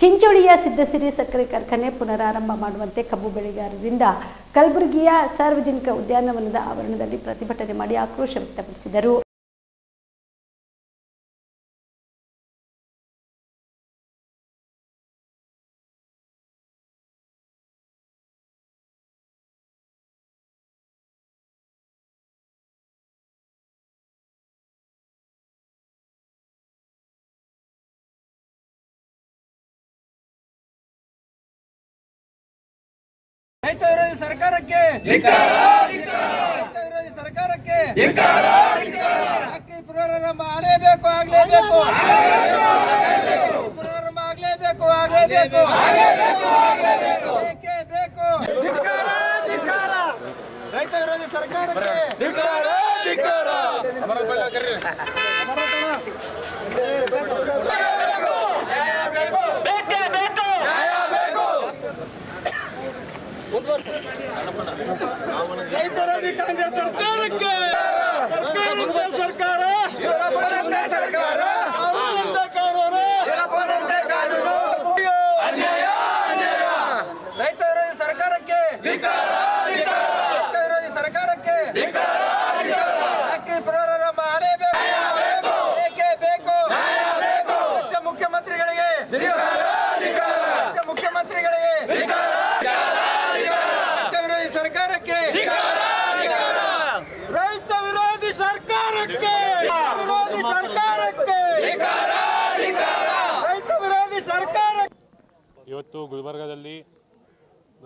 ಚಿಂಚೋಳಿಯ ಸಿದ್ದಸಿರಿ ಸಕ್ಕರೆ ಕಾರ್ಖಾನೆ ಪುನರಾರಂಭ ಮಾಡುವಂತೆ ಕಬ್ಬು ಬೆಳೆಗಾರರಿಂದ ಕಲಬುರಗಿಯ ಸಾರ್ವಜನಿಕ ಉದ್ಯಾನವನದ ಆವರಣದಲ್ಲಿ ಪ್ರತಿಭಟನೆ ಮಾಡಿ ಆಕ್ರೋಶ ವ್ಯಕ್ತಪಡಿಸಿದರು. ರೈತ ವಿರೋಧಿ ಸರ್ಕಾರಕ್ಕೆ ಫ್ಯಾಕ್ಟರಿ ಪುನರಾರಂಭ ಆಗಲೇಬೇಕು ಬೇಕೇ ಬೇಕು. ರೈತ ವಿರೋಧಿ ಸರ್ಕಾರಕ್ಕೆ ರೈತರಲ್ಲಿ ಕಾಂಗ್ರೆಸ್ ಸರ್ಕಾರಕ್ಕೆ ಸರ್ಕಾರ ರೈತ ವಿರೋಧಿ ಸರ್ಕಾರಕ್ಕೆ ಫ್ಯಾಕ್ಟರಿ ಪುನರಾರಂಭ ಆಗಲೇಬೇಕು ಬೇಕೇ ಬೇಕು. ಮುಖ್ಯಮಂತ್ರಿಗಳಿಗೆ ಸರ್ಕಾರಕ್ಕೆ ರೈತ ವಿರೋಧಿ ಸರ್ಕಾರಕ್ಕೆ ರೈತ ವಿರೋಧಿ ಸರ್ಕಾರ. ಇವತ್ತು ಗುಲ್ಬರ್ಗಾದಲ್ಲಿ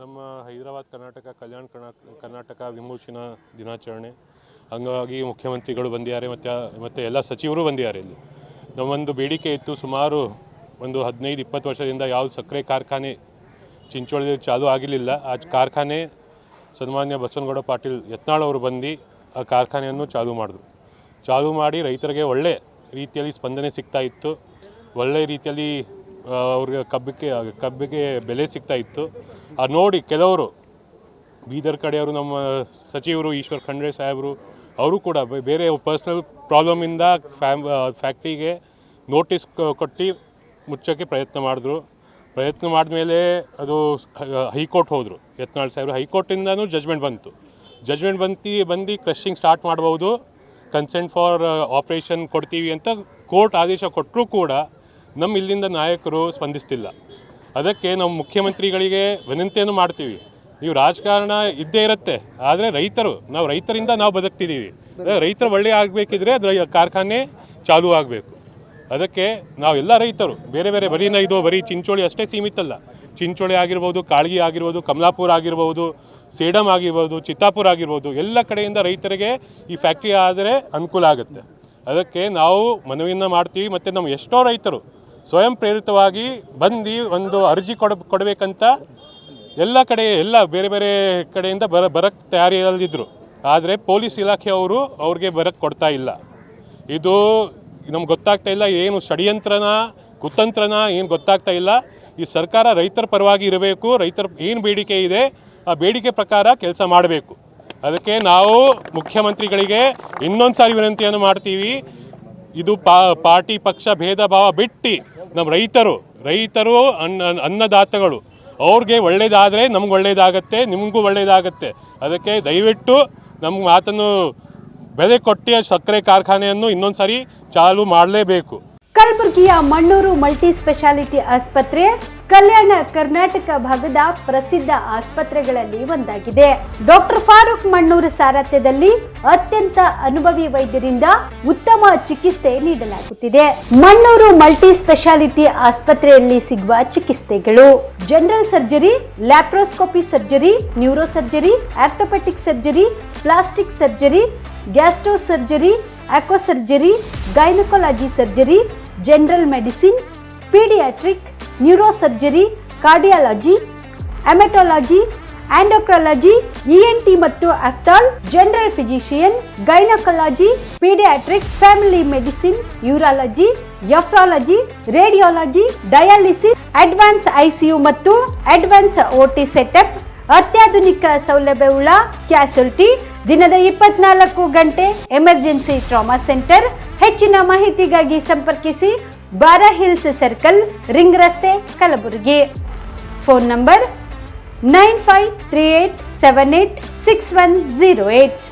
ನಮ್ಮ ಹೈದರಾಬಾದ್ ಕರ್ನಾಟಕ ವಿಮೋಚನಾ ದಿನಾಚರಣೆ ಅಂಗವಾಗಿ ಮುಖ್ಯಮಂತ್ರಿಗಳು ಬಂದಿದ್ದಾರೆ ಮತ್ತು ಎಲ್ಲ ಸಚಿವರು ಬಂದಿದ್ದಾರೆ. ಇಲ್ಲಿ ನಮ್ಮೊಂದು ಬೇಡಿಕೆ ಇತ್ತು, ಸುಮಾರು ಒಂದು 15-20 ವರ್ಷದಿಂದ ಯಾವುದು ಸಕ್ಕರೆ ಕಾರ್ಖಾನೆ ಚಿಂಚೋಳಿಯಲ್ಲಿ ಚಾಲೂ ಆಗಿರಲಿಲ್ಲ. ಆ ಕಾರ್ಖಾನೆ ಸನ್ಮಾನ್ಯ ಬಸವನಗೌಡ ಪಾಟೀಲ್ ಯತ್ನಾಳ್ ಅವರು ಬಂದು ಆ ಕಾರ್ಖಾನೆಯನ್ನು ಚಾಲೂ ಮಾಡಿ ರೈತರಿಗೆ ಒಳ್ಳೆ ರೀತಿಯಲ್ಲಿ ಸ್ಪಂದನೆ ಸಿಗ್ತಾ ಇತ್ತು, ಒಳ್ಳೆ ರೀತಿಯಲ್ಲಿ ಅವ್ರಿಗೆ ಕಬ್ಬಿಗೆ ಬೆಲೆ ಸಿಗ್ತಾ ಇತ್ತು. ನೋಡಿ ಕೆಲವರು ಬೀದರ್ ಕಡೆಯವರು, ನಮ್ಮ ಸಚಿವರು ಈಶ್ವರ್ ಖಂಡ್ರೆ ಸಾಹೇಬರು, ಅವರು ಕೂಡ ಬೇರೆ ಪರ್ಸ್ನಲ್ ಪ್ರಾಬ್ಲಮಿಂದ ಫ್ಯಾಕ್ಟ್ರಿಗೆ ನೋಟಿಸ್ ಕೊಟ್ಟು ಮುಚ್ಚೋಕ್ಕೆ ಪ್ರಯತ್ನ ಮಾಡಿದ್ಮೇಲೆ ಅದು ಹೈಕೋರ್ಟ್ ಹೋದರು. ಯತ್ನಾಳ್ ಸಾಹೇಬರು ಹೈಕೋರ್ಟಿಂದನೂ ಜಜ್ಮೆಂಟ್ ಬಂದು ಕ್ರಷಿಂಗ್ ಸ್ಟಾರ್ಟ್ ಮಾಡ್ಬೋದು, ಕನ್ಸೆಂಟ್ ಫಾರ್ ಆಪ್ರೇಷನ್ ಕೊಡ್ತೀವಿ ಅಂತ ಕೋರ್ಟ್ ಆದೇಶ ಕೊಟ್ಟರೂ ಕೂಡ ನಮ್ಮ ಇಲ್ಲಿಂದ ನಾಯಕರು ಸ್ಪಂದಿಸ್ತಿಲ್ಲ. ಅದಕ್ಕೆ ನಾವು ಮುಖ್ಯಮಂತ್ರಿಗಳಿಗೆ ವಿನಂತಿಯನ್ನು ಮಾಡ್ತೀವಿ, ನೀವು ರಾಜಕಾರಣ ಇದ್ದೇ ಇರುತ್ತೆ, ಆದರೆ ನಾವು ರೈತರಿಂದ ನಾವು ಬದುಕ್ತಿದ್ದೀವಿ. ರೈತರು ಒಳ್ಳೆ ಆಗಬೇಕಿದ್ರೆ ಅದು ಕಾರ್ಖಾನೆ ಚಾಲೂ ಆಗಬೇಕು. ಅದಕ್ಕೆ ನಾವೆಲ್ಲ ರೈತರು ಬೇರೆ ಬರೀ ಚಿಂಚೋಳಿ ಅಷ್ಟೇ ಸೀಮಿತ ಅಲ್ಲ, ಚಿಂಚೋಳಿ ಆಗಿರ್ಬೋದು, ಕಾಳಗಿ ಆಗಿರ್ಬೋದು, ಕಮಲಾಪುರ ಆಗಿರ್ಬೋದು, ಸೇಡಂ ಆಗಿರ್ಬೋದು, ಚಿತ್ತಾಪುರ ಆಗಿರ್ಬೋದು, ಎಲ್ಲ ಕಡೆಯಿಂದ ರೈತರಿಗೆ ಈ ಫ್ಯಾಕ್ಟ್ರಿ ಆದರೆ ಅನುಕೂಲ ಆಗುತ್ತೆ. ಅದಕ್ಕೆ ನಾವು ಮನವಿಯನ್ನು ಮಾಡ್ತೀವಿ. ಮತ್ತು ನಮ್ಮ ಎಷ್ಟೋ ರೈತರು ಸ್ವಯಂ ಪ್ರೇರಿತವಾಗಿ ಬಂದು ಒಂದು ಅರ್ಜಿ ಕೊಡಬೇಕಂತ ಎಲ್ಲ ಬೇರೆ ಕಡೆಯಿಂದ ಬರಕ್ಕೆ ತಯಾರಿಯಲ್ಲಿದ್ದರು. ಆದರೆ ಪೊಲೀಸ್ ಇಲಾಖೆಯವರು ಅವ್ರಿಗೆ ಬರಕ್ಕೆ ಕೊಡ್ತಾ ಇಲ್ಲ. ಇದು ನಮ್ಗೆ ಗೊತ್ತಾಗ್ತಾ ಇಲ್ಲ, ಏನು ಷಡ್ಯಂತ್ರನ ಕುತಂತ್ರನ ಏನು ಗೊತ್ತಾಗ್ತಾ ಇಲ್ಲ. ಈ ಸರ್ಕಾರ ರೈತರ ಪರವಾಗಿ ಇರಬೇಕು, ರೈತರ ಏನು ಬೇಡಿಕೆ ಇದೆ ಆ ಬೇಡಿಕೆ ಪ್ರಕಾರ ಕೆಲಸ ಮಾಡಬೇಕು. ಅದಕ್ಕೆ ನಾವು ಮುಖ್ಯಮಂತ್ರಿಗಳಿಗೆ ಇನ್ನೊಂದು ಸಾರಿ ವಿನಂತಿಯನ್ನು ಮಾಡ್ತೀವಿ, ಇದು ಪಾರ್ಟಿ ಪಕ್ಷ ಭೇದ ಭಾವ ಬಿಟ್ಟು ನಮ್ಮ ರೈತರು ಅನ್ನದಾತಗಳು, ಅವ್ರಿಗೆ ಒಳ್ಳೇದಾದರೆ ನಮ್ಗೆ ಒಳ್ಳೇದಾಗತ್ತೆ, ನಿಮಗೂ ಒಳ್ಳೇದಾಗತ್ತೆ. ಅದಕ್ಕೆ ದಯವಿಟ್ಟು ನಮ್ಗೆ ಮಾತನ್ನು ಬೆಲೆ ಕೊಟ್ಟು ಸಕ್ಕರೆ ಕಾರ್ಖಾನೆಯನ್ನು ಇನ್ನೊಂದು ಸಾರಿ ಚಾಲೂ ಮಾಡಲೇಬೇಕು. ಕಲಬುರಗಿಯ ಮಣ್ಣೂರು ಮಲ್ಟಿ ಸ್ಪೆಷಾಲಿಟಿ ಆಸ್ಪತ್ರೆ ಕಲ್ಯಾಣ ಕರ್ನಾಟಕ ಭಾಗದ ಪ್ರಸಿದ್ಧ ಆಸ್ಪತ್ರೆಗಳಲ್ಲಿ ಒಂದಾಗಿದೆ. ಡಾಕ್ಟರ್ ಫಾರೂಕ್ ಮಣ್ಣೂರು ಸಾರಥ್ಯದಲ್ಲಿ ಅತ್ಯಂತ ಅನುಭವಿ ವೈದ್ಯರಿಂದ ಉತ್ತಮ ಚಿಕಿತ್ಸೆ ನೀಡಲಾಗುತ್ತಿದೆ. ಮಣ್ಣೂರು ಮಲ್ಟಿ ಸ್ಪೆಷಾಲಿಟಿ ಆಸ್ಪತ್ರೆಯಲ್ಲಿ ಸಿಗುವ ಚಿಕಿತ್ಸೆಗಳು: general surgery, laparoscopy surgery, neuro surgery, orthopaedic surgery, plastic surgery, gastro surgery, aqua surgery, gynaecology surgery, general medicine, paediatric, neuro surgery, cardiology, haematology, endocrinology, ENT ಮತ್ತು ophthal, general physician, gynaecology, paediatric, family medicine, urology, nephrology, radiology, dialysis, advance ICU ಮತ್ತು advance OT setup, ಅತ್ಯಾಧುನಿಕ ಸೌಲಭ್ಯವುಳ್ಳ ಕ್ಯಾಸುಲಿಟಿ, ದಿನದ 24 ಗಂಟೆ emergency trauma centre, ಹೆಚ್ಚಿನ ಮಾಹಿತಿಗಾಗಿ ಸಂಪರ್ಕಿಸಿ ಬಾರಾ hills circle, ring ರಸ್ತೆ, ಕಲಬುರಗಿ. Phone number 9538786108.